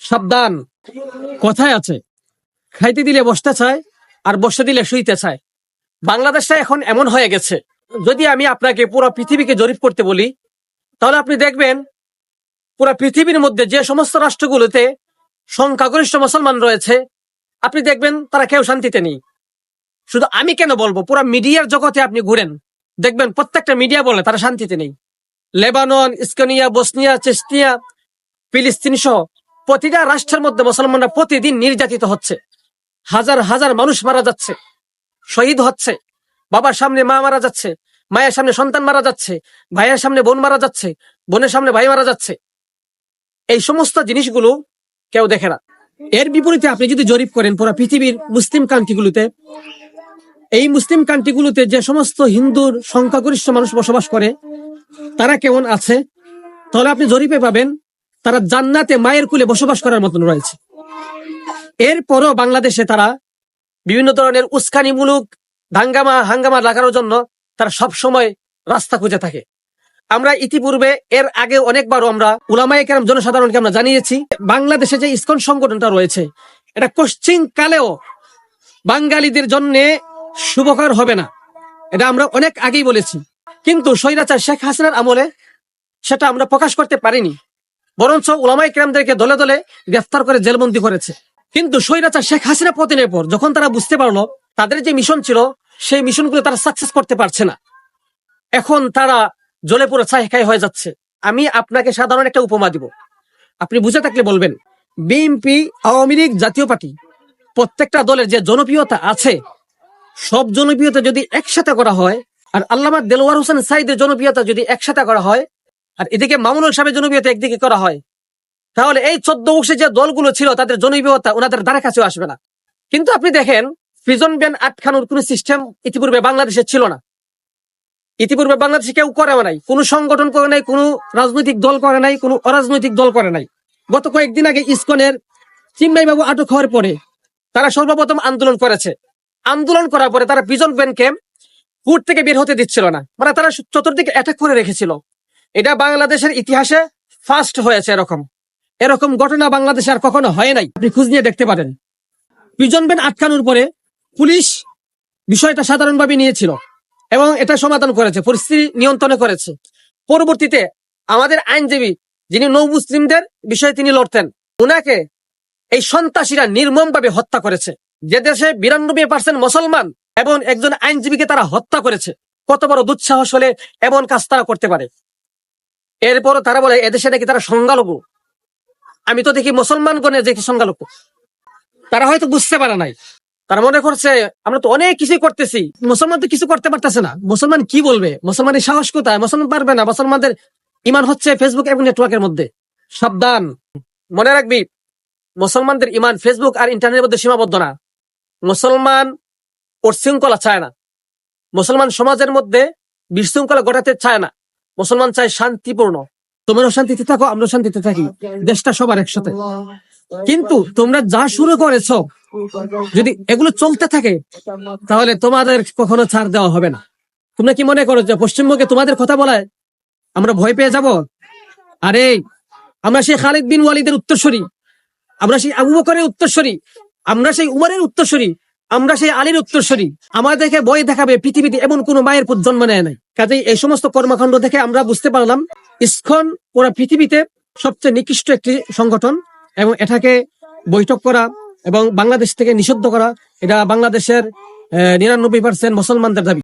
সাবধান। কথায় আছে, খাইতে দিলে বসতে চায় আর বসতে দিলে শুইতে চায়। বাংলাদেশটা এখন এমন হয়ে গেছে, যদি আমি আপনাকে পুরো পৃথিবীকে জরিপ করতে বলি, তাহলে আপনি দেখবেন পুরো পৃথিবীর মধ্যে যে সমস্ত রাষ্ট্রগুলোতে সংখ্যাগরিষ্ঠ মুসলমান রয়েছে, আপনি দেখবেন তারা কেউ শান্তিতে নেই। শুধু আমি কেন বলবো, পুরো মিডিয়ার জগতে আপনি ঘুরেন, দেখবেন প্রত্যেকটা মিডিয়া বলে তারা শান্তিতে নেই। লেবানন, ইস্কোনিয়া, বসনিয়া, চেচনিয়া, ফিলিস্তিন সহ প্রতিটা রাষ্ট্রের মধ্যে মুসলমানরা প্রতিদিন নির্যাতিত হচ্ছে। হাজার হাজার মানুষ মারা যাচ্ছে, শহীদ হচ্ছে। বাবার সামনে মা মারা যাচ্ছে, মায়ের সামনে সন্তান মারা যাচ্ছে, ভাইয়ের সামনে বোন মারা যাচ্ছে, বোনের সামনে ভাই মারা যাচ্ছে। এই সমস্ত জিনিসগুলো কেউ দেখে না। এর বিপরীতে আপনি যদি জরিপ করেন পুরো পৃথিবীর মুসলিম কান্ট্রিগুলোতে, এই মুসলিম কান্ট্রিগুলোতে যে সমস্ত হিন্দুর সংখ্যাগরিষ্ঠ মানুষ বসবাস করে তারা কেমন আছে, তাহলে আপনি জরিপে পাবেন তারা জান্নাতে মায়ের কুলে বসবাস করার মতন রয়েছে। এরপরও বাংলাদেশে তারা বিভিন্ন ধরনের উস্কানিমূলক হাঙ্গামা লাগানোর জন্য তারা সব সময় রাস্তা খুঁজে থাকে। আমরা ইতিপূর্বে এর আগে অনেকবারও আমরা উলামায়ে কেরাম জনসাধারণকে আমরা জানিয়েছি, বাংলাদেশে যে ইসকন সংগঠনটা রয়েছে এটা কোশ্চিন কালেও বাঙালিদের জন্য শুভকর হবে না, এটা আমরা অনেক আগেই বলেছি। কিন্তু স্বৈরাচার শেখ হাসিনার আমলে সেটা আমরা প্রকাশ করতে পারিনি, বরঞ্চ উলামায়ে কেরামদেরকে দলে দলে গ্রেফতার করে জেলবন্দি করেছে। কিন্তু স্বৈরাচার শেখ হাসিনা পতনের পর যখন তারা বুঝতে পারলো তাদের যে মিশন ছিল সেই মিশনগুলো তারা সাকসেস করতে পারছে না, এখন তারা জ্বলে পুরো ছাই খাই হয়ে যাচ্ছে। আমি আপনাকে সাধারণ একটা উপমা দিব, আপনি বুঝে থাকলে বলবেন। বিএনপি, আওয়ামী লীগ, জাতীয় পার্টি প্রত্যেকটা দলের যে জনপ্রিয়তা আছে, সব জনপ্রিয়তা যদি একসাথে করা হয়, আর আল্লামা দেলোয়ার হোসেন সাইদের জনপ্রিয়তা যদি একসাথে করা হয়, আর এদিকে মামুনুল সাহেবের জনপ্রিয়তা একদিকে করা হয়, তাহলে এই 14 বর্ষে যে দলগুলো ছিল তাদের জনপ্রিয়তা ওনাদের দ্বারা কাছেও আসবে না। কিন্তু আপনি দেখেন, প্রিজন ব্যান আটকানোর কোন সিস্টেম ইতিপূর্বে বাংলাদেশে ছিল না। ইতিপূর্বে বাংলাদেশে কেউ করে নাই, কোনো সংগঠন করে নাই, কোনো রাজনৈতিক দল করে নাই, কোনো অরাজনৈতিক দল করে নাই। গত কয়েকদিন আগে ইসকনের চিন্ময় বাবু আটক হওয়ার পরে তারা সর্বপ্রথম আন্দোলন করেছে। আন্দোলন করার পরে তারা প্রিজন ব্যানকে কোর্ট থেকে বের হতে দিচ্ছিল না, মানে তারা চতুর্দিকে অ্যাটাক করে রেখেছিল। এটা বাংলাদেশের ইতিহাসে ফার্স্ট হয়েছে। এরকম ঘটনা বাংলাদেশে আর কখনো হয় নাই, আপনি খোঁজ নিয়ে দেখতে পারেন। প্রিজন ব্যান আটকানোর পরে পুলিশ বিষয়টা সাধারণভাবে নিয়েছিল এবং এটা সমাধান করেছে, পরিস্থিতি নিয়ন্ত্রণে করেছে। পরবর্তীতে আমাদের আইনজীবী যিনি নৌ মুসলিমদের বিষয়ে তিনি লড়তেন, উনাকে এই সন্ত্রাসীরা নির্মমভাবে হত্যা করেছে। যে দেশে 92% মুসলমান এবং একজন আইনজীবীকে তারা হত্যা করেছে, কত বড় দুঃসাহস হলে এমন কাজ তারা করতে পারে। এরপর তারা বলে এদেশে নাকি তারা সংখ্যালঘু। আমি তো দেখি মুসলমানগণে যে সংখ্যালঘু, তারা হয়তো বুঝতে পারে নাই। তারা মনে করছে আমরা তো অনেক কিছুই করতেছি, মুসলমান তো কিছু করতে পারতেছে না, মুসলমান কি বলবে, মুসলমানের সাহস কোথায়, মুসলমান পারবে না। মুসলমানদের ইমান হচ্ছে ফেসবুক এবং নেটওয়ার্কের মধ্যে। সাবধান, মনে রাখবি, মুসলমানদের ইমান ফেসবুক আর ইন্টারনেটের মধ্যে সীমাবদ্ধ না। মুসলমান উচ্ছৃঙ্খলা চায় না, মুসলমান সমাজের মধ্যে বিশৃঙ্খলা ঘটাতে চায় না। মুসলমান চায় শান্তিপূর্ণ। তোমরাও শান্তিতে থাকো, আমরাও শান্তিতে থাকি, দেশটা সবার একসাথে। কিন্তু তোমরা যা শুরু করেছো, যদি এগুলো চলতে থাকে তাহলে তোমাদের কখনো ছাড় দেওয়া হবে না। তোমরা কি মনে করো যে পশ্চিমবঙ্গে তোমাদের কথা বলায় আমরা ভয় পেয়ে যাব? আরে আমরা সেই খালিদ বিন ওয়ালিদের উত্তরসূরি, আমরা সেই আবু বকরের উত্তরসূরি, আমরা সেই উমরের উত্তরসূরি, আমরা সেই আলীর উত্তরসূরি। আমাদেরকে ভয় দেখাবে পৃথিবীতে এমন কোন মায়ের পুত্র জন্ম নেয় নাই। কাজেই এই সমস্ত কর্মকাণ্ড দেখে আমরা বুঝতে পারলাম ইসকন পুরো পৃথিবীতে সবচেয়ে নিকৃষ্ট একটি সংগঠন, এবং এটাকে বৈঠক করা এবং বাংলাদেশ থেকে নিষিদ্ধ করা, এটা বাংলাদেশের 99% মুসলমানদের দাবি।